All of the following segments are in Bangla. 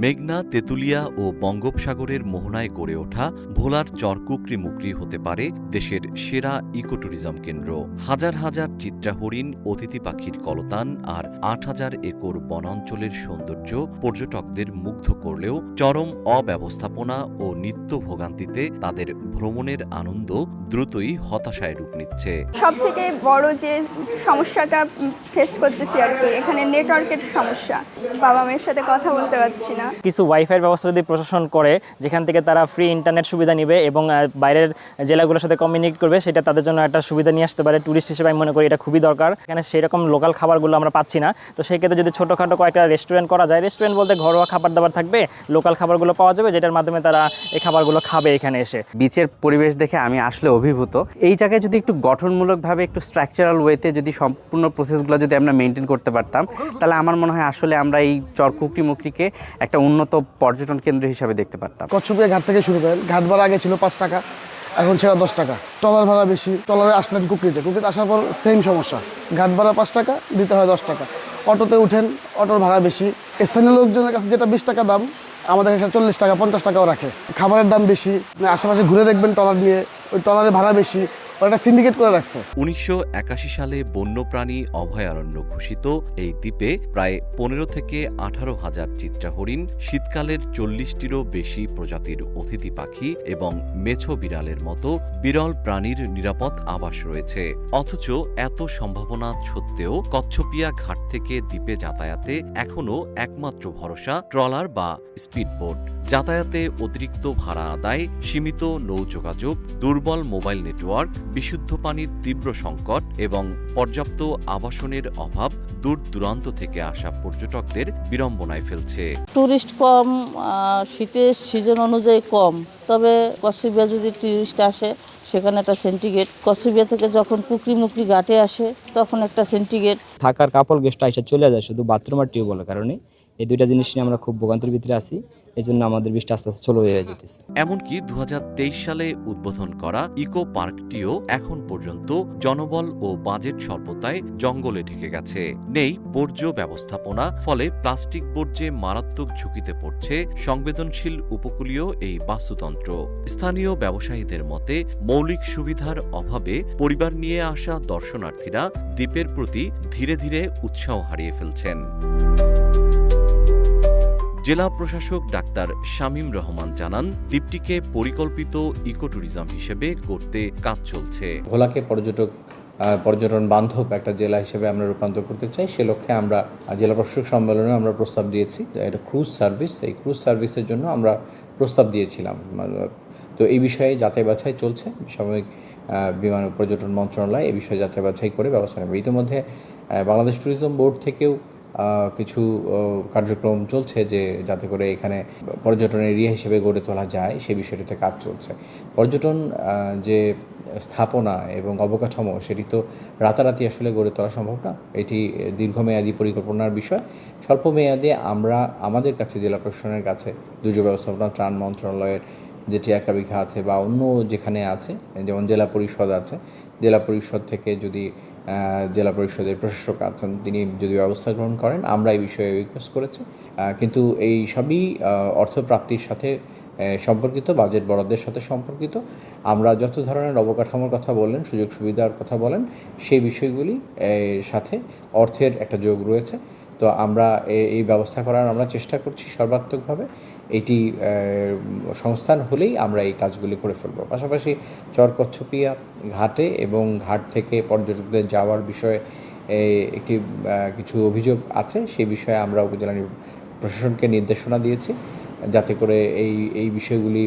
মেঘনা, তেঁতুলিয়া ও বঙ্গোপসাগরের মোহনায় গড়ে ওঠা ভোলার চরকুকরি মুকরি হতে পারে দেশের সেরা ইকোট্যুরিজম কেন্দ্র। হাজার হাজার চিত্রা হরিণ, অতিথি পাখির কলতান আর ৮,০০০ একর বনাঞ্চলের সৌন্দর্য পর্যটকদের মুগ্ধ করলেও চরম অব্যবস্থাপনা ও নিত্য ভোগান্তিতে তাদের ভ্রমণের আনন্দ দ্রুতই হতাশায় রূপ নিচ্ছে। সব থেকে বড় যে সমস্যাটা ফেস করতেছি আর কি, এখানে নেটওয়ার্কের সমস্যা। বাবা মায়ের সাথে কথা বলতে পারছি না। কিছু ওয়াইফাইয়ের ব্যবস্থা যদি প্রশাসন করে, যেখান থেকে তারা ফ্রি ইন্টারনেট সুবিধা নেবে এবং বাইরের জেলাগুলোর সাথে কমিউনিকেট করবে, সেটা তাদের জন্য একটা সুবিধা নিয়ে আসতে পারে। ট্যুরিস্ট হিসেবে আমি মনে করি এটা খুবই দরকার। এখানে সেরকম লোকাল খাবারগুলো আমরা পাচ্ছি না, তো সেই ক্ষেত্রে যদি ছোটোখাটো কয়েকটা রেস্টুরেন্ট করা যায়, রেস্টুরেন্ট বলতে ঘরোয়া খাবার দাবার থাকবে, লোকাল খাবারগুলো পাওয়া যাবে, যেটার মাধ্যমে তারা এই খাবারগুলো খাবে এখানে এসে। বিচের পরিবেশ দেখে আমি আসলে অভিভূত। এই জায়গায় যদি একটু গঠনমূলকভাবে একটু স্ট্রাকচারাল ওয়েতে যদি সম্পূর্ণ প্রসেসগুলো যদি আমরা মেনটেন করতে পারতাম, তাহলে আমার মনে হয় আসলে আমরা এই চরকুকরি মুকরিকে একটা উন্নত পর্যটন কেন্দ্র হিসাবে দেখতে পারতাম। কচ্ছপিয়া ঘাট থেকে শুরু করেন, ঘাট ভাড়া আগে ছিল 5 টাকা, এখন সেটা 10 টাকা। ট্রলার ভাড়া বেশি, ট্রলারে আসলেন কুকরিতে আসার পর সেম সমস্যা, ঘাট ভাড়া 5 টাকা, দিতে হয় 10 টাকা। অটোতে উঠেন, অটোর ভাড়া বেশি। স্থানীয় লোকজনের কাছে যেটা 20 টাকা দাম, আমাদের কাছে 40 টাকা 50 টাকাও রাখে। খাবারের দাম বেশি, আশেপাশে ঘুরে দেখবেন ট্রলার নিয়ে, ওই ট্রলারের ভাড়া বেশি, ওটা সিন্ডিকেট করে রাখছে। ১৯৮১ সালে বন্যপ্রাণী অভয়ারণ্য ঘোষিত এই দ্বীপে প্রায় ১৫ থেকে ১৮,০০০ চিত্রা হরিণ, শীতকালের ৪০টিরও বেশি প্রজাতির অতিথি পাখি এবং মেছো বিড়ালের মতো বিরল প্রাণীর নিরাপদ আবাস রয়েছে। অথচ এত সম্ভাবনা সত্ত্বেও কচ্ছপিয়া ঘাট থেকে দ্বীপে যাতায়াতে এখনও একমাত্র ভরসা ট্রলার বা স্পিডবোট। যাতায়াতে অতিরিক্ত ভাড়া আদায়, সীমিত নৌ যোগাযোগ, দুর্বল মোবাইল নেটওয়ার্ক, বিশুদ্ধ পানির তীব্র সংকট এবং পর্যাপ্ত আবাসনের অভাব দূর দূরান্ত থেকে আসা পর্যটকদের বিড়ম্বনায় ফেলছে। টুরিস্ট কম, শীতের সিজন অনুযায়ী কম। তবে কচ্ছপিয়া যদি টুরিস্ট আসে, সেখানে একটা সেন্টিগেট, কচ্ছপিয়া থেকে যখন কুকরি মুকরি ঘাটে আসে তখন একটা সেন্টিগেট। থাকার কাপল গেস্ট আইসা চলে যায় শুধু বাথরুম আর টিউবওয়েলের কারণে। এই দুইটা জিনিস নিয়ে আমরা খুব ভোগান্তির ভিতরে আছি, এই জন্য আমাদের বৃষ্টি আস্তে আস্তে চলে হয়ে যেতেছে। এমনকি ২০২৩ সালে উদ্বোধন করা ইকো পার্কটিও এখন পর্যন্ত জনবল ও বাজেট স্বল্পতায় জঙ্গলে ঢেকে গেছে। নেই বর্জ্য ব্যবস্থাপনা, ফলে প্লাস্টিক বর্জ্যে মারাত্মক ঝুঁকিতে পড়ছে সংবেদনশীল উপকূলীয় এই বাস্তুতন্ত্র। স্থানীয় ব্যবসায়ীদের মতে মৌলিক সুবিধার অভাবে পরিবার নিয়ে আসা দর্শনার্থীরা দ্বীপের প্রতি ধীরে ধীরে উৎসাহ হারিয়ে ফেলছেন। জেলা প্রশাসক ডাক্তার শামীম রহমান জানান, দ্বীপটিকে পরিকল্পিত ইকোট্যুরিজম হিসেবে করতে কাজ চলছে। ভোলাকে পর্যটন বান্ধব একটা জেলা হিসেবে আমরা রূপান্তর করতে চাই। সে লক্ষ্যে আমরা জেলা প্রশাসক সম্মেলনে আমরা প্রস্তাব দিয়েছি। এটা ক্রুজ সার্ভিস, এই ক্রুজ সার্ভিসের জন্য আমরা প্রস্তাব দিয়েছিলাম। তো এই বিষয়ে যাচাই বাছাই চলছে। সাময়িক বিমান পর্যটন মন্ত্রণালয় এই বিষয়ে যাচাই বাছাই করে ব্যবস্থা নেবে। ইতিমধ্যে বাংলাদেশ ট্যুরিজম বোর্ড থেকেও কিছু কার্যক্রম চলছে যে যাতে করে এখানে পর্যটন এরিয়া হিসেবে গড়ে তোলা যায়, সেই বিষয়টিতে কাজ চলছে। পর্যটন যে স্থাপনা এবং অবকাঠামো, সেটি তো রাতারাতি আসলে গড়ে তোলা সম্ভব না। এটি দীর্ঘমেয়াদী পরিকল্পনার বিষয়। স্বল্প মেয়াদে আমরা আমাদের কাছে জেলা প্রশাসনের কাছে দুর্যোগ ব্যবস্থাপনা ত্রাণ মন্ত্রণালয়ের যে টিয়ারকাবিঘা আছে বা অন্য যেখানে আছে, যেমন জেলা পরিষদ আছে, জেলা পরিষদ থেকে যদি জেলা পরিষদের প্রশাসক আছেন, তিনি যদি ব্যবস্থা গ্রহণ করেন, আমরা এই বিষয়ে রিকোয়েস্ট করেছি। কিন্তু এই সবই অর্থপ্রাপ্তির সাথে সম্পর্কিত, বাজেট বরাদ্দের সাথে সম্পর্কিত। আমরা যত ধরনের অবকাঠামোর কথা বলেন, সুযোগ সুবিধার কথা বলেন, সেই বিষয়গুলি সাথে অর্থের একটা যোগ রয়েছে। তো আমরা এই ব্যবস্থা করার আমরা চেষ্টা করছি সর্বাত্মকভাবে। এটি সংস্থান হলেই আমরা এই কাজগুলি করে ফেলব। পাশাপাশি কচ্ছপিয়া ঘাটে এবং ঘাট থেকে পর্যটকদের যাওয়ার বিষয়ে একটি কিছু অভিযোগ আছে, সেই বিষয়ে আমরা উপজেলা প্রশাসনকে নির্দেশনা দিয়েছি যাতে করে এই বিষয়গুলি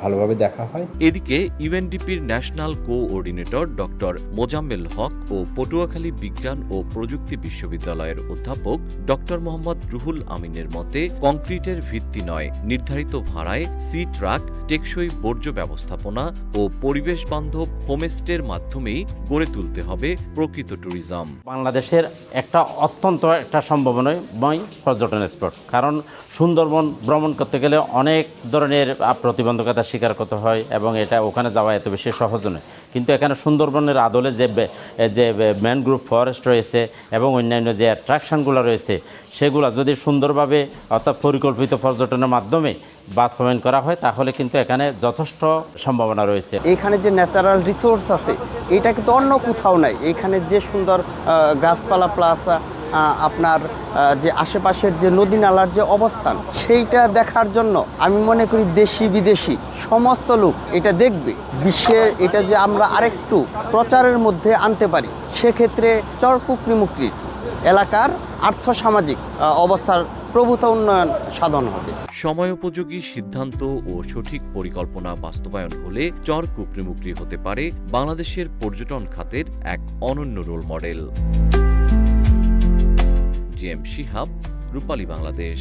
ভালোভাবে দেখা হয়। এদিকে ইউএনডিপির national coordinator doctor Mozammel Haque ও পটুয়াখালী বিজ্ঞান ও প্রযুক্তি বিশ্ববিদ্যালয়ের অধ্যাপক ডক্টর মোহাম্মদ রুহুল আমিনের মতে কংক্রিটের ভিত্তি নয়, নির্ধারিত ভাড়ায় সি ট্রাক টেকসই বর্জ্য ব্যবস্থাপনা ও পরিবেশ বান্ধব হোমস্টের মাধ্যমেই গড়ে তুলতে হবে প্রকৃত ট্যুরিজম। বাংলাদেশের অত্যন্ত সম্ভাবনাময় পর্যটন স্পট, কারণ সুন্দরবন ভ্রমণ করতে গেলে অনেক ধরনের প্রতিবন্ধকতার শিকার করতে হয় এবং ওখানে যাওয়া এত বেশি সহজ নয়। কিন্তু এখানে সুন্দরবনের আদলে যে ম্যানগ্রোভ ফরেস্ট রয়েছে এবং অন্যান্য যে অ্যাট্রাকশনগুলো রয়েছে, সেগুলো যদি সুন্দরভাবে অর্থাৎ পরিকল্পিত পর্যটনের মাধ্যমে বাস্তবায়ন করা হয়, তাহলে কিন্তু এখানে যথেষ্ট সম্ভাবনা রয়েছে। এখানে যে ন্যাচারাল রিসোর্স আছে, এটা কিন্তু অন্য কোথাও নাই। এখানে যে সুন্দর গাছপালা প্লাস আপনার যে আশেপাশের যে নদী নালার যে অবস্থান, সেইটা দেখার জন্য আমি মনে করি দেশি বিদেশি সমস্ত লোক এটা দেখবে। বিশ্বের এটা যে আমরা আরেকটু প্রচারের মধ্যে আনতে পারি, সেক্ষেত্রে চরকুকরিমুকরি এলাকার আর্থসামাজিক অবস্থার প্রভূত উন্নয়ন সাধন হবে। সময়োপযোগী সিদ্ধান্ত ও সঠিক পরিকল্পনা বাস্তবায়ন হলে চরকুকরিমুকরি হতে পারে বাংলাদেশের পর্যটন খাতের এক অনন্য রোল মডেল। জিএম শিহাব, রূপালী বাংলাদেশ।